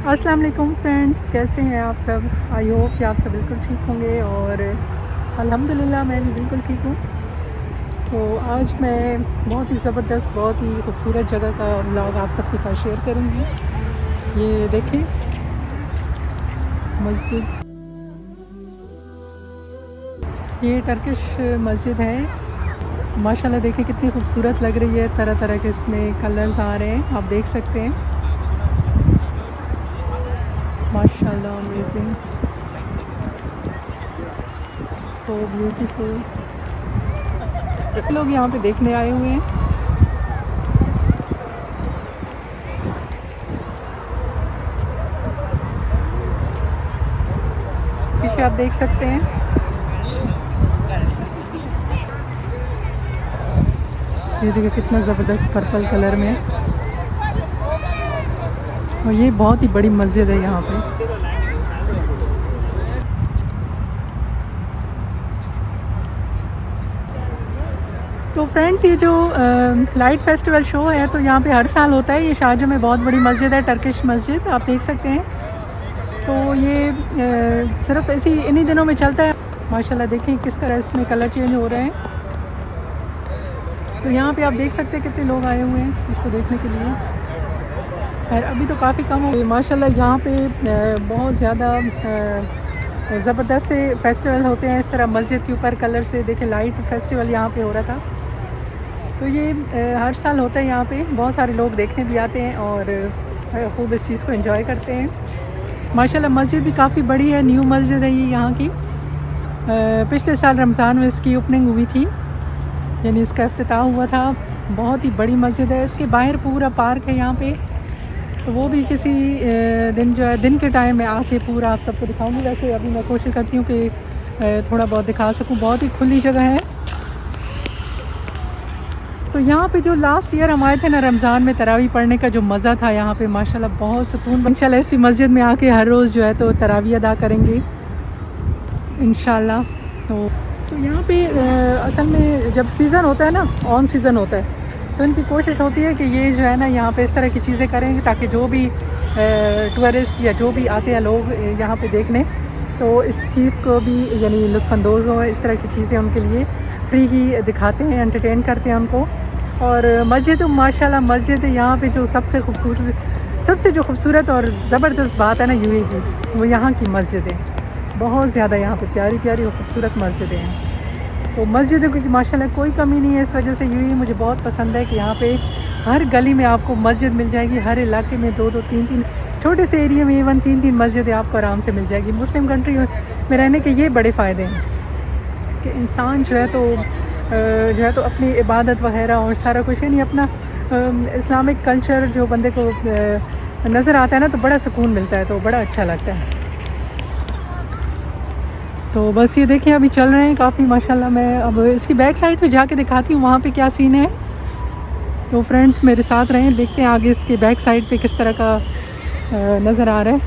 अस्सलाम वालेकुम फ्रेंड्स, कैसे हैं आप सब। आई होप कि आप सब बिल्कुल ठीक होंगे और अल्हम्दुलिल्लाह मैं भी बिल्कुल ठीक हूँ। तो आज मैं बहुत ही ज़बरदस्त, बहुत ही खूबसूरत जगह का व्लॉग आप सबके साथ शेयर करूँगी। ये देखें, मस्जिद, ये टर्किश मस्जिद है। माशाल्लाह देखिए कितनी खूबसूरत लग रही है, तरह तरह के इसमें कलर्स आ रहे हैं, आप देख सकते हैं। माशाल्लाह, अमेजिंग, सो ब्यूटीफुल। लोग यहाँ पे देखने आए हुए हैं। पीछे आप देख सकते हैं, ये देखिए कितना ज़बरदस्त पर्पल कलर में, और ये बहुत ही बड़ी मस्जिद है यहाँ पे। तो फ्रेंड्स, ये जो लाइट फेस्टिवल शो है तो यहाँ पे हर साल होता है। ये शारजा में बहुत बड़ी मस्जिद है, टर्किश मस्जिद, आप देख सकते हैं। तो ये सिर्फ ऐसी इन्हीं दिनों में चलता है। माशाल्लाह देखें किस तरह इसमें कलर चेंज हो रहे हैं। तो यहाँ पे आप देख सकते हैं कितने लोग आए हुए हैं इसको देखने के लिए। और अभी तो काफ़ी कम हो गई माशाल्लाह। यहाँ पे बहुत ज़्यादा ज़बरदस्त से फेस्टिवल होते हैं इस तरह मस्जिद के ऊपर कलर से। देखें, लाइट फेस्टिवल यहाँ पे हो रहा था। तो ये हर साल होता है यहाँ पे, बहुत सारे लोग देखने भी आते हैं और खूब इस चीज़ को एंजॉय करते हैं। माशाल्लाह मस्जिद भी काफ़ी बड़ी है, न्यू मस्जिद है ये यहाँ की। पिछले साल रमज़ान में इसकी ओपनिंग हुई थी, यानी इसका इफ्तिताह हुआ था। बहुत ही बड़ी मस्जिद है। इसके बाहर पूरा पार्क है यहाँ पे, तो वो भी किसी दिन जो है दिन के टाइम में आके पूरा आप सबको दिखाऊंगी। वैसे अभी मैं कोशिश करती हूँ कि थोड़ा बहुत दिखा सकूँ। बहुत ही खुली जगह है। तो यहाँ पे जो लास्ट ईयर हम आए थे ना रमज़ान में, तरावी पढ़ने का जो मज़ा था यहाँ पे, माशाल्लाह बहुत सुकून। इंशाल्लाह इसी मस्जिद में आके हर रोज़ जो है तो तरावी अदा करेंगे इंशाल्लाह। तो यहाँ पे असल में जब सीज़न होता है ना, ऑन सीज़न होता है, तो इनकी कोशिश होती है कि ये जो है ना यहाँ पे इस तरह की चीज़ें करेंगे ताकि जो भी टूरिस्ट या जो भी आते हैं लोग यहाँ पे देखने, तो इस चीज़ को भी यानी लुत्फ़अंदोज़ हो। इस तरह की चीज़ें उनके लिए फ्री की दिखाते हैं, एंटरटेन करते हैं उनको। और मस्जिद माशाल्लाह, मस्जिद यहाँ पे जो सबसे खूबसूरत और ज़बरदस्त बात है ना यूएई की, वो यहाँ की मस्जिद है। बहुत ज़्यादा यहाँ पे प्यारी प्यारी और ख़ूबसूरत मस्जिदें हैं। तो मस्जिदों की माशाल्लाह कोई कमी नहीं है। इस वजह से यूएई मुझे बहुत पसंद है कि यहाँ पे हर गली में आपको मस्जिद मिल जाएगी। हर इलाके में 2-2, 3-3, छोटे से एरिया में इवन 3-3 मस्जिदें आपको आराम से मिल जाएगी। मुस्लिम कंट्री में रहने के ये बड़े फ़ायदे हैं कि इंसान जो है तो अपनी इबादत वगैरह और सारा कुछ, यानी अपना इस्लामिक कल्चर जो बंदे को नज़र आता है ना, तो बड़ा सुकून मिलता है, तो बड़ा अच्छा लगता है। तो बस ये देखिए अभी चल रहे हैं काफ़ी माशाल्लाह। मैं अब इसकी बैक साइड पे जाके दिखाती हूँ वहाँ पे क्या सीन है। तो फ्रेंड्स मेरे साथ रहें, देखते हैं आगे इसके बैक साइड पे किस तरह का नज़र आ रहा है।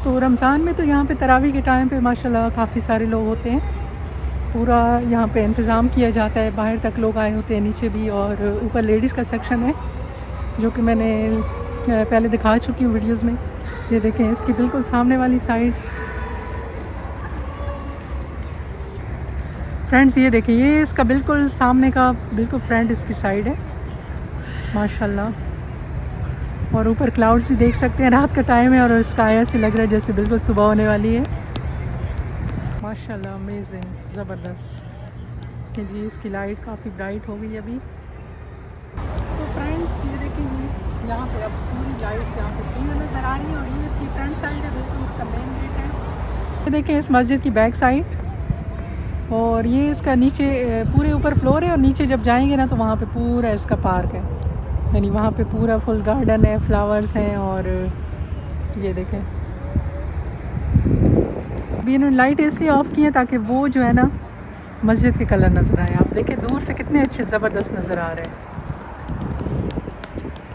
तो रमज़ान में तो यहाँ पे तरावी के टाइम पे माशाल्लाह काफ़ी सारे लोग होते हैं। पूरा यहाँ पे इंतज़ाम किया जाता है, बाहर तक लोग आए होते हैं, नीचे भी, और ऊपर लेडीज़ का सेक्शन है जो कि मैंने पहले दिखा चुकी हूँ वीडियोज़ में। ये देखें इसकी बिल्कुल सामने वाली साइड। फ्रेंड्स ये देखिए, ये इसका बिल्कुल सामने का बिल्कुल फ्रंट इसकी साइड है माशाल्लाह। और ऊपर क्लाउड्स भी देख सकते हैं, रात का टाइम है और स्काई ऐसे लग रहा है जैसे बिल्कुल सुबह होने वाली है। माशाल्लाह अमेजिंग, ज़बरदस्त। कि जी इसकी लाइट काफ़ी ब्राइट हो गई अभी। तो फ्रेंड्स ये देखिए, यहाँ पे अब पूरी लाइट्स यहाँ पे क्लियर नज़र आ रही है, और ये इसकी फ्रंट साइड है, बिल्कुल इसका मेन गेट है। ये देखें इस मस्जिद की बैक साइड, और ये इसका नीचे पूरे ऊपर फ्लोर है, और नीचे जब जाएंगे ना तो वहाँ पे पूरा इसका पार्क है, यानी वहाँ पे पूरा फुल गार्डन है, फ्लावर्स हैं। और ये देखें अभी इन्होंने लाइट इसलिए ऑफ़ की है ताकि वो जो है ना मस्जिद के कलर नज़र आए। आप देखें दूर से कितने अच्छे ज़बरदस्त नज़र आ रहे हैं।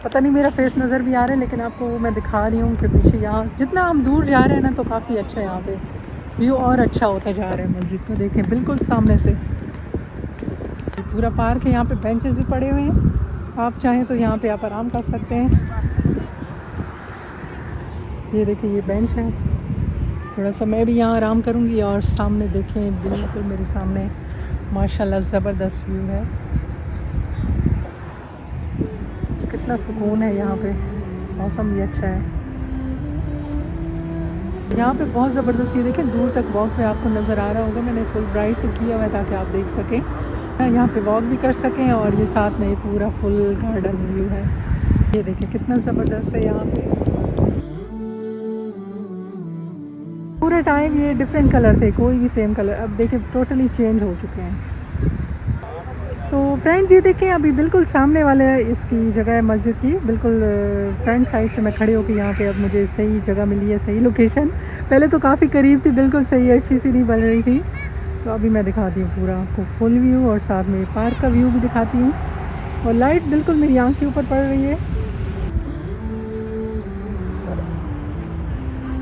पता नहीं मेरा फेस नज़र भी आ रहा है, लेकिन आपको मैं दिखा रही हूँ कि पीछे यहाँ जितना हम दूर जा रहे हैं ना तो काफ़ी अच्छा है यहाँ पे व्यू और अच्छा होता जा रहा है मस्जिद का। देखें बिल्कुल सामने से पूरा पार्क है। यहाँ पे बेंचेस भी पड़े हुए हैं, आप चाहें तो यहाँ पे आप आराम कर सकते हैं। ये देखिए ये बेंच है, थोड़ा सा मैं भी यहाँ आराम करूँगी। और सामने देखें बिल्कुल मेरे सामने माशाल्लाह ज़बरदस्त व्यू है, कितना सुकून है यहाँ पे, मौसम भी अच्छा है यहाँ पे बहुत ज़बरदस्त। ये देखें दूर तक वॉक पे आपको नज़र आ रहा होगा, मैंने फुल ब्राइट तो किया हुआ है ताकि आप देख सकें, यहाँ पे वॉक भी कर सकें। और ये साथ में पूरा फुल गार्डन व्यू है। ये देखें कितना ज़बरदस्त है यहाँ पे। पूरे टाइम ये डिफरेंट कलर थे, कोई भी सेम कलर, अब देखें टोटली चेंज हो चुके हैं। तो फ्रेंड्स ये देखें अभी बिल्कुल सामने वाले इसकी जगह है मस्जिद की, बिल्कुल फ्रंट साइड से मैं खड़े होकर यहाँ पे अब मुझे सही जगह मिली है, सही लोकेशन। पहले तो काफ़ी करीब थी, बिल्कुल सही अच्छी सी नहीं बन रही थी। तो अभी मैं दिखाती हूँ पूरा आपको फुल व्यू और साथ में पार्क का व्यू भी दिखाती हूँ। और लाइट बिल्कुल मेरी आँख के ऊपर पड़ रही है।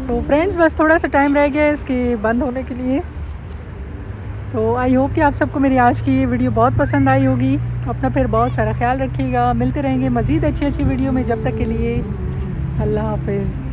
तो फ्रेंड्स बस थोड़ा सा टाइम रह गया है इसके बंद होने के लिए। तो आई होप कि आप सबको मेरी आज की ये वीडियो बहुत पसंद आई होगी। अपना फिर बहुत सारा ख्याल रखिएगा, मिलते रहेंगे मज़ीद अच्छी अच्छी वीडियो में। जब तक के लिए अल्लाह हाफिज़।